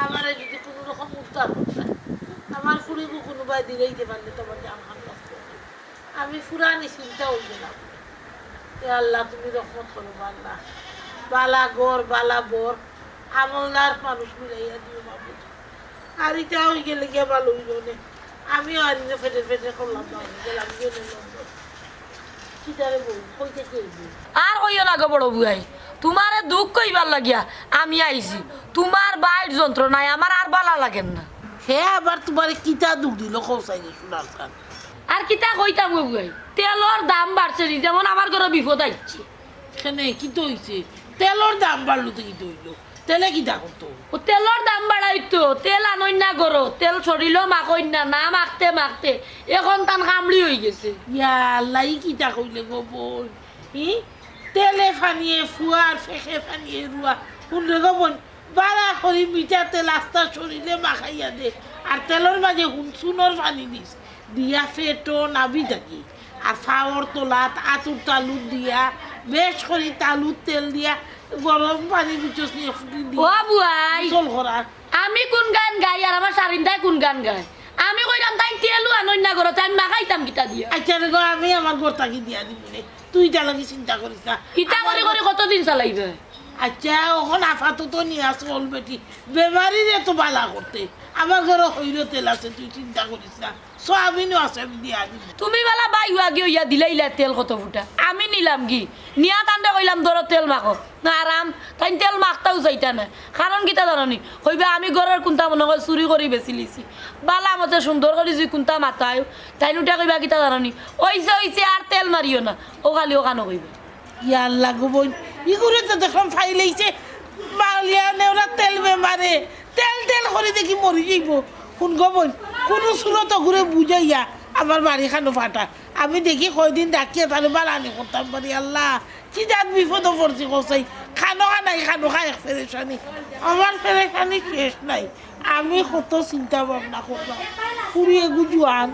আমার যদি কোনো রকম উদ্ধার করতে আমার ফুরিবু কোনোবাই দিলেইতে পারলে তোমার জান আমি ফুরানি চিন্তা হইল না আল্লাহ তুমি রহমত করো আল্লাহ বালা গড় বালা বর আমলদার মানুষ মিলাইয়া দিও বাবু আর এটা হয়ে গেলে গিয়ে ভালো হইল না আমিও আর ফেটে করলাম না গেলাম চিটারে বউ কইতে কেইব আর কইও না গো বড় বুয়াই তোমারে দুঃখ কইবার লাগিয়া আমি আইছি তোমার বাইর যন্ত্রণায় আমার আর ভালো লাগেন না হে আবার তোমার কিতা দুঃখ দিল কৌসাই শোনার কান আর কিতা কইতাম গো বুয়াই তেলর দাম বাড়ছে নি, যেমন আমার ঘরে বিপদ আইছে সেখানে কি তো হইছে তেলর দাম বাড়লো তো কি তো হইলো তেলে কিতা করতো ও তেলর দাম বাড়াইতো তেল আনইন না গরো তেল ছড়িল মাকইন না মাখতে এখন তান কামড়ি হয়ে গেছে ইয়া আল্লাহ কিতা কইলে গো বোন ই তেলে ফানিয়ে ফুয়ার ফেঁকে ফানিয়ে রুয়া শুনলে গো বোন বাড়া করি মিঠা তেল আস্তা শরীরে মাখাইয়া দে আর তেলের মাঝে হুনসুনর পানি দিস দিয়া ফেটো নাবি থাকি আর ফাওয়ার তোলাত আতুর তালুত দিয়া বেশ করি তালুত তেল দিয়া গরম পানি বিচস নিয়ে ফুটি ও দিয়া বুয়াই চল করার আমি কোন গান গাই আর আমার সারিন্দায় কোন গান গায় আমি কইলাম তাই তেলু আনইন না গরো তাই মাখাইতাম কিতা দিয়া আচ্ছা রে গো আমি আমার গোটাকি দিয়া দিবি তুই তা লাগি চিন্তা করিস না ইটা করে কতদিন চালাইবে আচ্ছা ওখান আপাতত নিয়ে আসল বেটি বেমারিরে তো বালা করতে আমার ঘরে হইল তেল আছে তুই চিন্তা করিস না সোয়াবিনও আছে আমি দিয়া দিব তুমি বেলা বাই হুয়া গিয়ে ইয়া দিলাইলা তেল কত ফুটা আমি নিলাম কি নিয়া টান্ডে কইলাম ধরো তেল মাখো না আরাম তাই তেল মাখতাও চাইতা না কারণ কিতা জানি কইবা আমি ঘরের কোনটা মনে হয় চুরি করে বেশি লিছি বালা মতে সুন্দর করে যে কোনটা মাথায় তাই নুটা কইবা কিতা জানি ওইছে আর তেল মারিও না ও খালি ওখানে কইবা ইয়ার লাগো বোন ইগুরে তো দেখলাম ফাইলাইছে মালিয়া নেওরা তেল বেমারে তেল করে দেখি মরি যাইব কোন গো বোন কোনো সুরত ঘুরে বুঝাইয়া আমার বাড়ি খানো ফাটা আমি দেখি কয়দিন ডাকিয়া তাহলে বালানি করতাম পারি আল্লাহ কি যাত বিপদ পড়ছি কসাই খানো খানাই খানো খাই এক ফেরেশানি আমার ফেরেশানি শেষ নাই আমি কত চিন্তা ভাবনা করলাম ফুরিয়ে গুজুয়ান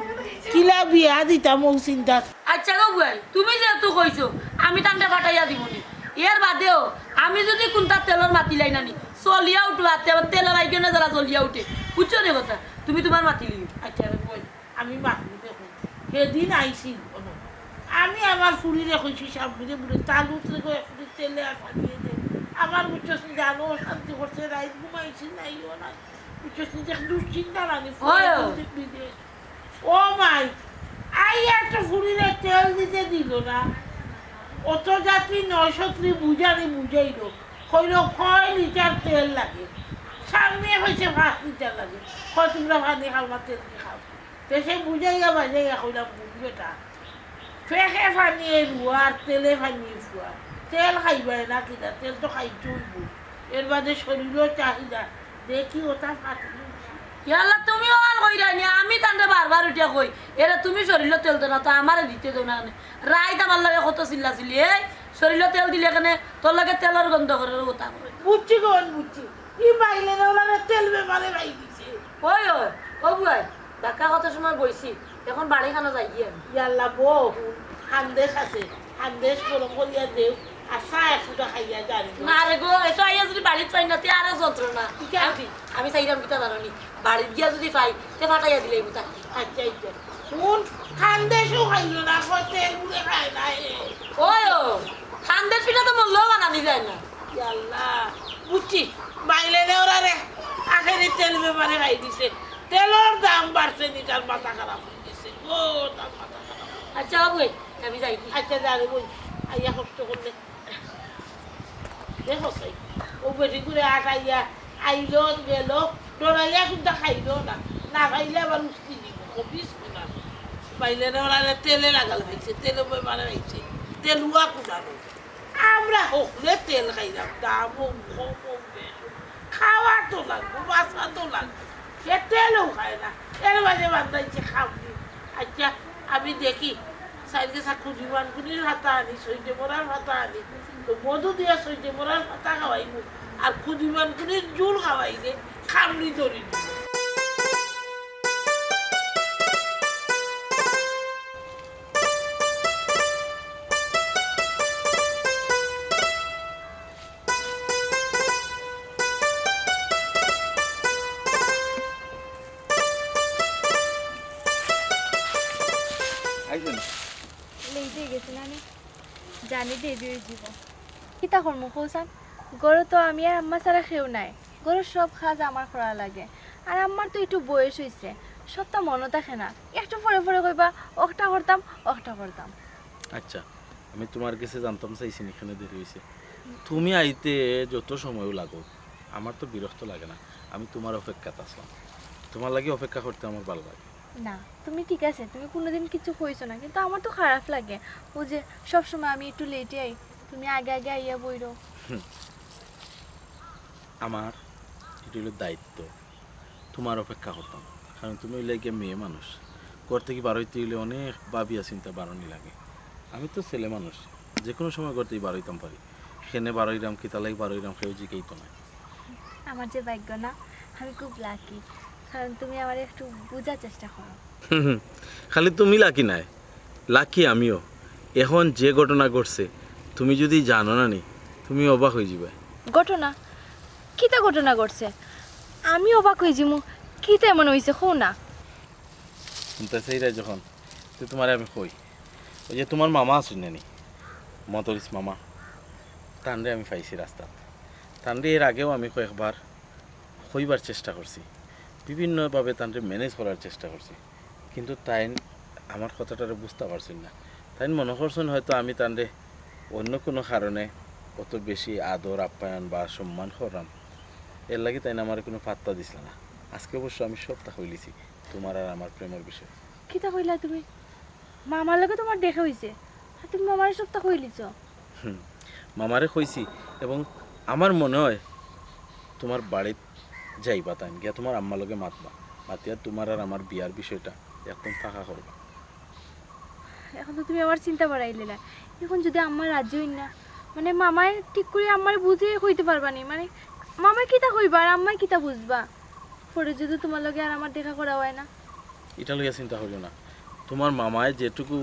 কিলা বিয়া দিতাম ও চিন্তা আচ্ছা গো বুয়াই তুমি যেহেতু কইছো আমি টান্ডে ফাটাইয়া দিবনি এর বাদেও আমি যদি কোনটা তেলর মাতি লাই নানি চলিয়া উঠবা তেলের আইকে না যারা চলিয়া উঠে বুঝছো নে কথা তুমি তোমার মাতি লিও আচ্ছা রে বল আমি মাখবো দেখো সেদিন আইছিল আমি আমার ফুরিরে কইছি সামনে বুড়ে তালুত রেখে ফুরি তেলে আর ফাটিয়ে দে আমার বুঝছো জানো শান্তি করছে রাইত ঘুমাইছি নাইও না বুঝছো যে দুশ্চিন্তা রানি বিদেশ ও মাই আই একটা ফুরিরে তেল দিতে দিল না অত যাত্রী 900 বুঝাইল কইল 6 লিটার তেল লাগে সামনে হয়েছে 5 লিটার লাগে কয় তোমরা পানি খাও না তেল খাও তো সে বুঝাইয়া বাজাইয়া কইলাম বুঝবেটা ফেঁকে ফানিয়ে রুয়ার তেলে ফানিয়ে ফুয়া তেল খাইবাই না কিনা তেল তো খাই চলব এর বাদে শরীরও চাহিদা দেখি ওটা ফাটি ইয়াল্লা তুমিও আর কইরা নি আমি তান্ডে বারবার উঠিয়া কই এরা তুমি শরীরে তেল দেও না তো আমারে দিতে দেও না রাইত আমার লাগে কত চিল্লাচিল্লি এই শরীরে তেল দিলে কেনে তোর লাগে তেলের গন্ধ করে কথা করে বুঝছি গন বুঝছি কি বাইলে ওলারে তেল বেমারে বাই দিছে ওই ও বুয়াই ঢাকা কত সময় বইছি এখন বাড়ি খানা যাই গিয়ে ইয়াল্লা বউ খান্দেশ আছে খান্দেশ গরম করিয়া দেও আর চা এক ফুটা খাইয়া জানি না রে গো এসো আইয়া যদি বাড়িত পাই না তে আরো যন্ত্রণা ঠিক আছে। আমি চাইলাম কিতা জানি বাড়িত গিয়া যদি পাই তে ফাটাইয়া দিলে বুতা আচ্ছা আচ্ছা কোন খান্দেশও খাইল না তেল মুড়ে খায় না ওই ও খান্দের পিঠা তো মরলেও বানানি যায় না আল্লাহ বুঝছি বাইলে নেওরা রে আখেরি তেল ব্যাপারে খাই দিছে তেলের দাম বাড়ছে নি তার মাথা খারাপ হয়ে গেছে ও তার মাথা খারাপ আচ্ছা বাবু আমি যাই আচ্ছা জানি বই আইয়া কষ্ট করলে দেখো সাই ও বেশি করে আইয়া আইলো গেল ডরাইয়া কিন্তু খাইলো না না খাইলে আবার উস্তি দিব কপিস না বাইলে নেওরা রে তেলে লাগাল হয়েছে তেলে ব্যাপারে খাইছে তেলুয়া কুদানো আমরা হকলে তেল খাইলাম দামও কমও খাওয়া তো লাগবে বাসা তো লাগবে সে তেলও খায় না এর মাঝে বান্ধাইছে খাবনি আচ্ছা আমি দেখি সাইডকে সাক্ষু জীবানগুলির হাতা আনি সৈজে মোড়ার হাতা আনি তো মধু দিয়া সৈজে মোড়ার হাতা খাওয়াইব আর খুদিমানগুলির জুল খাওয়াইলে খামনি ধরি আইছেন লেইতে গেছে না জানি দেরি হয়ে যাব কিতা করমু কৌসান গরু তো আমি আর আম্মা ছাড়া খেও নাই গরুর সব কাজ আমার করা লাগে আর আমার তো একটু বয়স হয়েছে সবটা মনে থাকে না একটু পরে পরে কইবা অকটা করতাম অকটা করতাম আচ্ছা আমি তোমার কাছে জানতাম চাইছি এখানে দেরি হয়েছে তুমি আইতে যত সময়ও লাগো আমার তো বিরক্ত লাগে না আমি তোমার অপেক্ষাতে আসলাম তোমার লাগে অপেক্ষা করতে আমার ভালো লাগে না তুমি ঠিক আছে তুমি কোনোদিন কিছু কইছো না কিন্তু আমার তো খারাপ লাগে ও যে সবসময় আমি একটু লেটে আই তুমি আগে আগে আইয়া বইরো আমার এটা হলো দায়িত্ব তোমার অপেক্ষা করতাম কারণ তুমি হইলে গিয়ে মেয়ে মানুষ ঘর থেকে বার হইতে হইলে অনেক ভাবিয়া চিন্তা বাড়ানি লাগে আমি তো ছেলে মানুষ যে কোনো সময় ঘর থেকে বার হইতাম পারি সেখানে বার হইলাম কি তালাই বার হইলাম কেউ জিকেই তো না আমার যে ভাগ্য না আমি খুব লাকি কারণ তুমি আমার একটু বোঝার চেষ্টা করো খালি তুমি লাকি নাই লাকি আমিও এখন যে ঘটনা ঘটছে তুমি যদি জানো না নি তুমি অবাক হয়ে যাবে ঘটনা কিতা ঘটনা ঘটছে আমি অবাক হয়ে যাবো কিতা এমন হয়েছে খো না শুনতে চাইরা যখন তো তোমার আমি কই ওই যে তোমার মামা আসুন নানি মতরিস মামা তান্ডে আমি পাইছি রাস্তাত তান্ডে এর আগেও আমি কয়েকবার কইবার চেষ্টা করছি বিভিন্নভাবে তান্ডে ম্যানেজ করার চেষ্টা করছি কিন্তু তাই আমার কথাটা বুঝতে পারছেন না তাই মনে করছেন হয়তো আমি তান্ডে অন্য কোনো কারণে অত বেশি আদর আপ্যায়ন বা সম্মান করলাম এর লাগে তাই আমার কোনো পাত্তা দিছিল না আজকে অবশ্য আমি সবটা হইলিছি তোমার আর আমার প্রেমের বিষয় কিতা কইলা তুমি মামার লগে তোমার দেখা হইছে আর তুমি মামার সবটা কইলিছ মামারে কইছি এবং আমার মনে হয় তোমার বাড়িত যাইবা তাই গিয়া তোমার আম্মার লগে মাতবা মাতিয়া তোমার আর আমার বিয়ার বিষয়টা একদম ফাঁকা করবা এখন তো তুমি আমার চিন্তা বাড়াইলে না এখন যদি আমার রাজ্য হই না মানে মামায় ঠিক করে আমার বুঝিয়ে কইতে পারবা নি মানে মামায় কিতা কইবা আর আম্মায় কিতা বুঝবা পরে যদি তোমার লগে আর আমার দেখা করা হয় না এটা লইয়া চিন্তা হইল না তোমার মামায় যেটুকু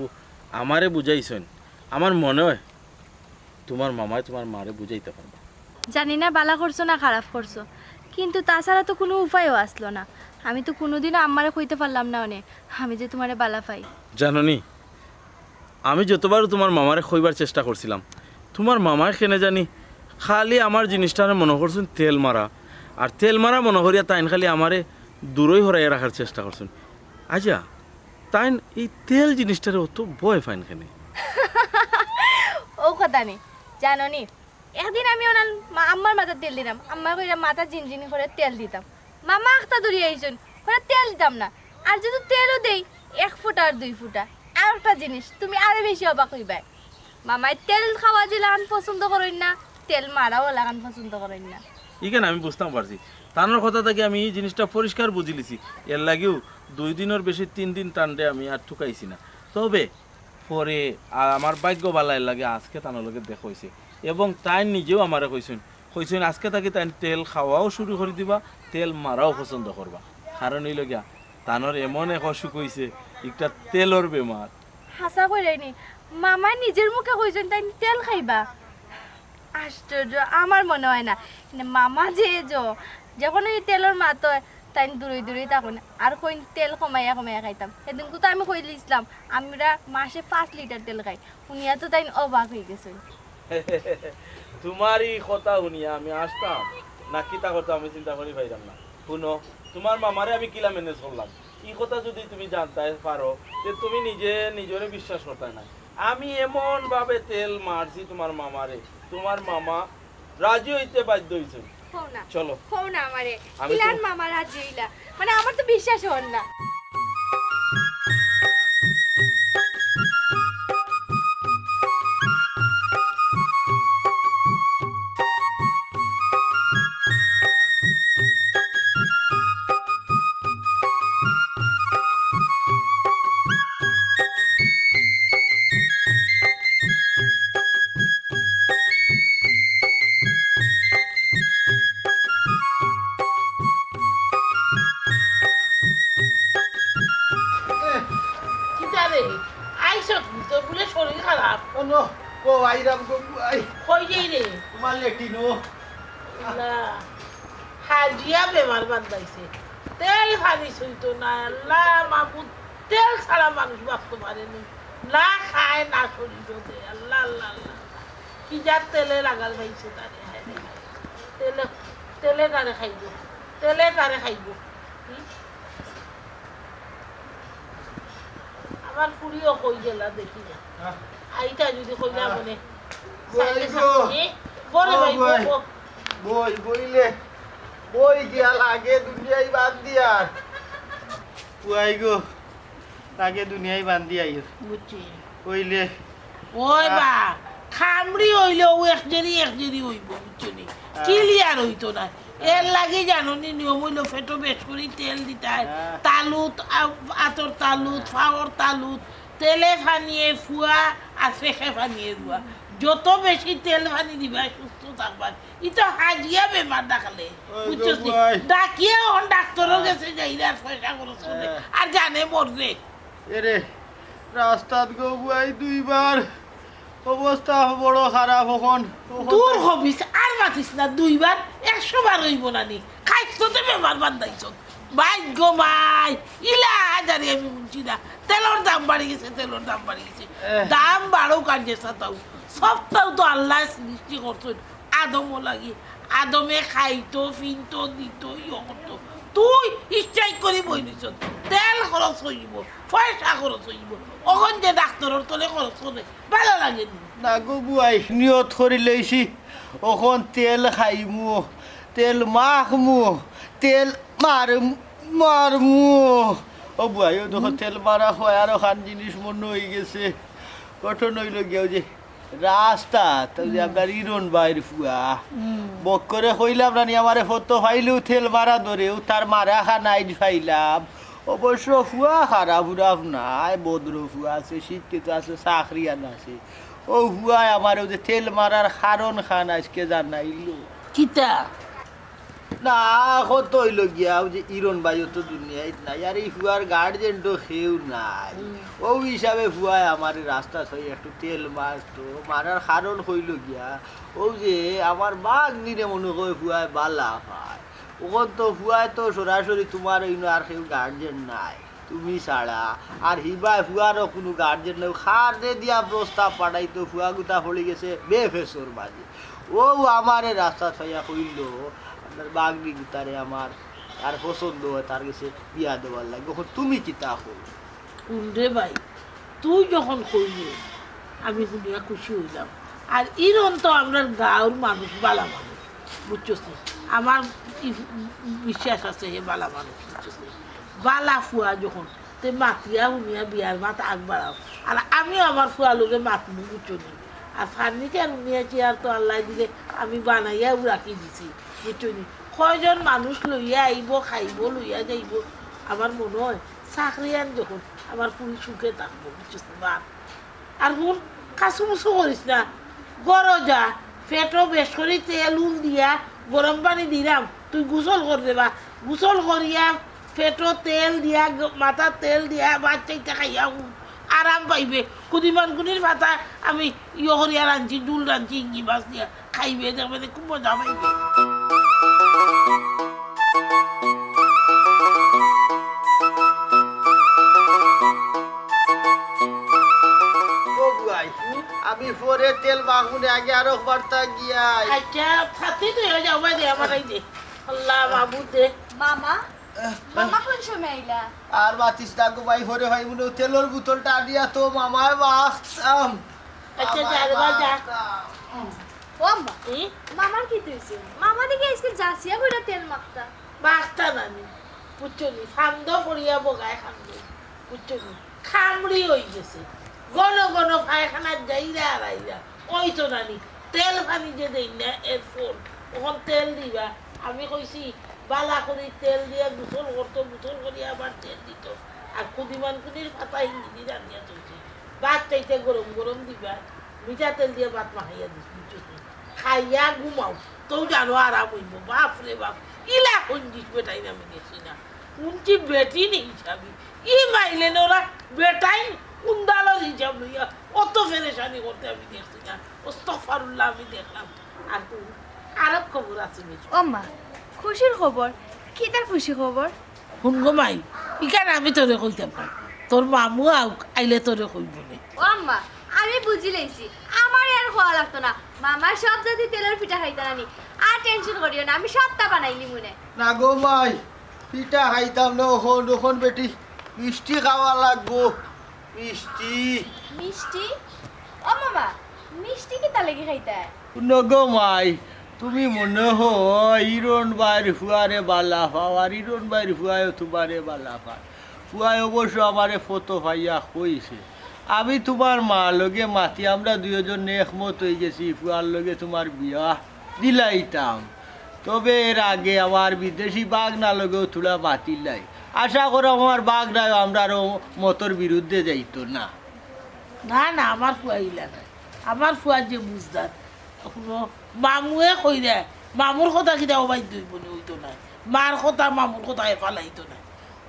আমারে বুঝাইছেন আমার মনে হয় তোমার মামায় তোমার মারে বুঝাইতে পারবা জানি না বালা করছো না খারাপ করছো কিন্তু তাছাড়া তো কোনো উপায়ও আসলো না আমি তো কোনোদিনও আম্মারে কইতে পারলাম না অনে আমি যে তোমারে বালা পাই জাননি আমি যতবার তোমার মামারে কইবার চেষ্টা করছিলাম তোমার মামায় কেনে জানি খালি আমার জিনিসটা মনে করছেন তেল মারা আর তেল মারা মনে করিয়া তাইন খালি আমারে দূরই হরাইয়া রাখার চেষ্টা করছেন আচ্ছা তাইন এই তেল জিনিসটার অত ভয় ফাইন কেনে ও কথা নেই জানো নি একদিন আমি ওনার আম্মার মাথা তেল দিতাম আম্মা কইরা মাথা জিনজিনি করে তেল দিতাম মামা আখতা ধরিয়ে আইসুন করে তেল দিতাম না আর যদি তেলও দেই 1 ফুটা আর 2 ফুটা আর একটা জিনিস তুমি আরো বেশি অবাক হইবা মামাই তেল খাওয়া যে লাগান পছন্দ করেন না তেল মারাও লাগান পছন্দ করেন না এখানে আমি বুঝতাম পারছি তানোর কথা থেকে আমি এই জিনিসটা পরিষ্কার বুঝিলিছি এর লাগেও 2 দিনের বেশি 3 দিন টান্ডে আমি আর ঠুকাইছি না তবে পরে আমার ভাগ্য বালাইর লাগে আজকে তানোর লগে দেখা হয়েছে এবং তাই নিজেও আমারে কইছেন আজকে তাকে তাই তেল খাওয়াও শুরু করে দিবা তেল মারাও পছন্দ করবা কারণ এই লগিয়া তানোর এমন এক অসুখ হয়েছে একটা তেলর বেমার হাসা কইরাইনি মামা নিজের মুখে কইছেন তাই তেল খাইবা আশ্চর্য আমার মনে হয় না কিন্তু মামা যখন এই তেলের মাত হয় তাই দূরে দূরে থাকুন আর কই তেল কমাইয়া কমাইয়া খাইতাম সেদিন তো আমি কই দিয়েছিলাম আমরা মাসে 5 লিটার তেল খাই শুনিয়া তো তাই অবাক হয়ে গেছে তোমার এই কথা শুনিয়া আমি আসতাম না কিতা কথা আমি চিন্তা করি পাইলাম না। শুনো, তোমার মামারে আমি কিলা ম্যানেজ করলাম, এই কথা যদি তুমি জানতে পারো যে তুমি নিজরে বিশ্বাস করতে না। আমি এমন ভাবে তেল মারছি তোমার মামারে, তোমার মামা রাজি হইতে বাধ্য হয়েছে। চলো না আমারে আমি কিলান মামা রাজি হইলা মানে আমার তো বিশ্বাস হন না। কিতা রে আইস তো বলে শরীর খারাপ কোনো ও আইরাম গো আই কই যাই রে তোমার লেটিনো না হাজিয়া বেমার বান্ধাইছে তেল খানি সইতো না আল্লাহ মাহবুব তেল ছাড়া মানুষ বাঁচতে পারেনি না খায় না শরীর দে আল্লাহ আল্লাহ আল্লাহ কি যার তেলে লাগাল ভাইছে তারে তেলে তেলে তারে খাইব তেলে তারে খাইব আমার ফুরিও কই গেলা দেখি না আইটা যদি কই না মনে বড় ভাই বই বইলে বই গিয়া লাগে দুনিয়াই বাদ দিয়া পুয়াই গো লাগে দুনিয়াই বাদ দিয়াই বুঝছি কইলে ওই বা খামড়ি হইলেও একজনই হইব বুঝছো নি ক্লিয়ার হইতো না এর লাগে জানো নি নিয়ম হইলো ফেটো বেশ করে তেল দিতে হয় তালুত আতর তালুত ফাওয়ার তালুত তেলে ফানিয়ে ফুয়া আর ফেঁকে ফানিয়ে দেওয়া যত বেশি তেল ফানি দিবা সুস্থ থাকবার ইতো হাজিয়া বেমার দেখালে বুঝছো ডাকিয়ে অন ডাক্তারও গেছে যাই আর পয়সা খরচ করে আর জানে মরবে এরে রাস্তাত গো বুয়াই দুইবার অবস্থা বড় খারাপ এখন দূর হবিস আর মাতিস না দুইবার 100 বার হইব না নি খাইছ তো বেমার বান্ধাইছ ভাগ্য মাই ইলা হাজারি আমি বুঝছি না তেলের দাম বাড়ি গেছে দাম বাড়ো কাটছে তাও সবটাও তো আল্লাহ সৃষ্টি করছেন আদমও লাগি আদমে খাইতো ফিনতো দিত ইয়ে করতো তুই ইচ্ছাই করি বই নিছ তেল খরচ হইব পয়সা খরচ হইব অখন যে ডাক্তারের তলে খরচ করে ভালো লাগেনি না গো বুয়াই নিয়ত করে লইছি এখন তেল খাইমু তেল মাখমু তেল মারমু ও বুয়াই ও দেখো তেল মারা হয় আরো খান জিনিস মনে হয়ে গেছে কঠোর হইল গিয়েও যে রাস্তা তো যে আপনার ইরন বাইর ফুয়া বক করে কইলাম রানি আমারে ফটো ফাইলেও তেল মারা ধরেও তার মারা খানাই ফাইলাম অবশ্য ফুয়া খারাপ উরাফ নাই বদ্র ফুয়া আছে শিক্ষিত আছে চাকরিয়ান আছে ও ফুয়াই আমার ওই যে তেল মারার কারণ খান আজকে জানাইলো কিতা না কত হইল গিয়া ওই যে ইরন বাইও তো দুনিয়ায় নাই আর এই ফুয়ার গার্জেন তো কেউ নাই ও হিসাবে ফুয়াই আমার রাস্তা ছয় একটু তেল মারতো মারার কারণ হইল গিয়া ও যে আমার বাঘ নিরে মনে করে ফুয়াই বালা হয় ওখান তো ফুয়াই তো সরাসরি তোমার ওই আর কেউ গার্জেন নাই তুমি ছাড়া আর হিবাই ফুয়ারও কোনো গার্জেন নেই খার দে দিয়া প্রস্তাব পাঠাইতো ফুয়া গুতা হয়ে গেছে বেফেসর বাজে ও আমারে রাস্তা ছয়া কইল আপনার বাগনি গুতারে আমার আর পছন্দ হয় তার কাছে বিয়া দেওয়ার লাগে ওখন তুমি কি তা হল রে ভাই তুই যখন কইলি আমি শুনিয়া খুশি হইলাম আর ইরন তো আমরা গাঁর মানুষ বালা মানুষ বুঝছস আমার বিশ্বাস আছে হে বালা মানুষ বুঝছস বালা ফুয়া যখন তে মাতিয়া শুনিয়া বিয়ার মাত আগবাড়াও আর আমিও আমার ফুয়া লোকে মাতবো বুঝছো নি আর ফার্নিচার উনিয়া চেয়ার তো আল্লাহ দিলে আমি বানাইয়াও রাখি দিছি বুঝছো নি কয়জন মানুষ লইয়া আইব খাইব লইয়া যাইব আমার মনে হয় চাকরিয়ান যখন আমার ফুল সুখে থাকবো বুঝছিস না আর হুন কাছুমুছু করিস না গরো যা পেটও বেশ করে তেল উল দিয়া গরম পানি দিলাম তুই গোসল করে দেবা গোসল করিয়া পেটও তেল দিয়া মাথা তেল দিয়া বাচ্চাইটা খাইয়া আরাম পাইবে কুদিমান কুনির পাতা আমি ইহরিয়া রাঁধছি জুল রাঁধছি ইঙ্গি মাছ দিয়া খাইবে দেখবে খুব মজা পাইবে ও বুয়াই আমি পরে তেল মাখুনে আগে আরো বার্তা গিয়াই আচ্ছা থাকতে তো হয়ে যাও ভাই দে আমার এই দে আল্লাহ মাহবুদ দে মামা মামা কোন সময় আইলা আর বাতিস না গো ভাই হরে ভাই মনে তেলের বোতলটা আনিয়া তো মামায় বাঁচতাম আচ্ছা যা রে ভাই যা ও আম্মা মামার কি তুইছে মামা দিকে আজকে যাসিয়া কইরা তেল মাখতা বাস্তা নানি বুঝছনি ফান্দ পড়িয়া বগায় খান্দ বুঝছনি খামড়ি হয়ে গেছে ঘন ঘন পায়খানা যাইরা আর আইরা ওই তো নানি তেল পানি যে দেই না এর ফোন ওখান তেল দিবা আমি কইছি বালা করে তেল দিয়া গুসল করতো গুসল করিয়া আবার তেল দিত আর কুদিমান কুদির পাতা হিন্দি রান্নিয়া চলছে ভাত চাইতে গরম গরম দিবা মিঠা তেল দিয়ে ভাত মাখাইয়া দিস বুঝছনি খাইয়া ঘুমাও তো জানো আরাম হইব বাপ রে বাপ ইলা কঞ্জিস বেটাই আমি দেখছি না উনটি বেটি নেই হিসাবি ই মাইলেন ওরা বেটাই উন্দালোর হিসাব লইয়া অত ফেরেশানি করতে আমি দেখছি না ওস্তফারুল্লাহ আমি দেখলাম আর তুমি আরব খবর আছে বেশি ও মা খুশির খবর কি তার খুশি খবর শুনগো মাই ইকান আমি তোরে কইতাম না তোর মামু আইলে তোরে কইব না ও আম্মা আমি বুঝি লইছি আমার আর খাওয়া লাগতো না মামার সব জাতি তেলের পিঠা খাইতা নানি আর টেনশন করিও না আমি সবটা বানাইলি মনে না গো ভাই পিঠা খাইতাম না ওখন বেটি মিষ্টি খাওয়া লাগবো মিষ্টি মিষ্টি ও মামা মিষ্টি কি তা লাগি খাইতা নগো মাই তুমি মনে হয় ইরন বাইর ফুয়ারে বালা পাও আর ইরন বাইর ফুয়ায় তোমারে বালা পায় ফুয়ায় অবশ্য আমারে ফটো ভাইয়া কইছে আমি তোমার মা লগে মাতি আমরা দুজন একমত হয়ে গেছি ফুয়ার লগে তোমার বিয়া দিলাইতাম তবে এর আগে আমার বিদেশি বাঘ না লগেও তোলা বাতিল নাই আশা করো আমার বাঘ নাই আমরা আরো মতর বিরুদ্ধে যাইতো না না না আমার ফুয়া ইলা নাই আমার ফুয়া যে বুঝদার মামুয়ে কই দেয় মামুর কথা কিনা অবাই দইব নি হইতো না মার কথা মামুর কথা এফালাইতো না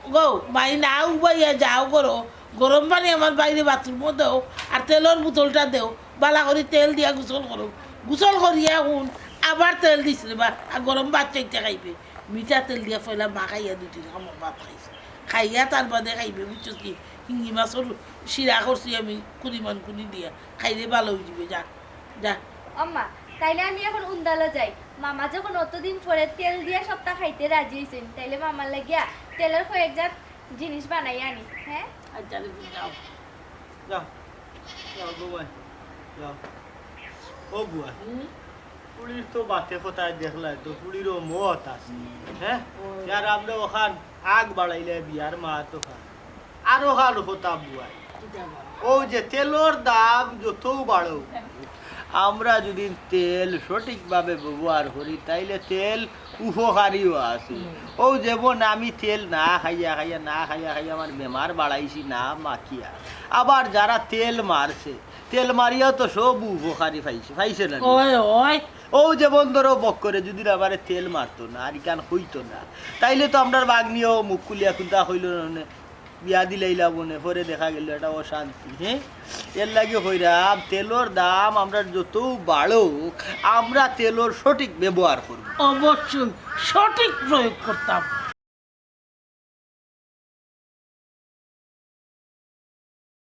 গো মাই না উবাইয়া যাও করো গরম পানি আমার বাইরে বাথরুমও দেও আর তেলের বোতলটা দেও বালা করে তেল দিয়া গোসল করো গোসল করিয়া শুন আবার তেল দিছিলে বা আর গরম ভাত চাইতে খাইবে মিঠা তেল দিয়া ফেলা মা খাইয়া দুটি আমার ভাত খাইছে খাইয়া তার বাদে খাইবে বুঝছো কি শিঙি মাছের শিরা করছি আমি কুড়িমান কুড়ি দিয়া খাইলে ভালো হয়ে যাবে যা যা আম্মা তাইলে আমি এখন উন্দালো যাই মামা যখন অতদিন পরে তেল দিয়া সপ্তাহ খাইতে রাজি হইছেন তাইলে মামার লাগিয়া তেলের কয়েকজাত জিনিস বানাই আনি হ্যাঁ আচ্ছা যাও যাও যাও গো ভাই যাও ও বুয়া পুলির তো বাতে কোথায় দেখলাই তো পুলিরও মত আছে হ্যাঁ যার আমরা ওখান আগ বাড়াইলে বিয়ার মা তো খান আরো খান হতা বুয়াই ও যে তেলর দাম যত বাড়ো আমরা যদি তেল সঠিকভাবে ব্যবহার করি তাইলে তেল উপকারীও আছে ও যেমন আমি তেল না খাইয়া খাইয়া আমার বেমার বাড়াইছি না মাখিয়া আবার যারা তেল মারছে তেল মারিয়া তো সব উপকারী পাইছে না ওই ওই ও যেমন ধরো বক করে যদি আবার তেল মারতো না আর গান হইতো না তাইলে তো আমরা বাগনিও মুখ কুলিয়া খুলতা হইল না বিয়া দিলাইলা বনে পরে দেখা গেল এটা অশান্তি হ্যাঁ এর লাগে হইরাম তেলর দাম আমরা যত বাড়ো আমরা তেলর সঠিক ব্যবহার করব অবশ্যই সঠিক প্রয়োগ করতাম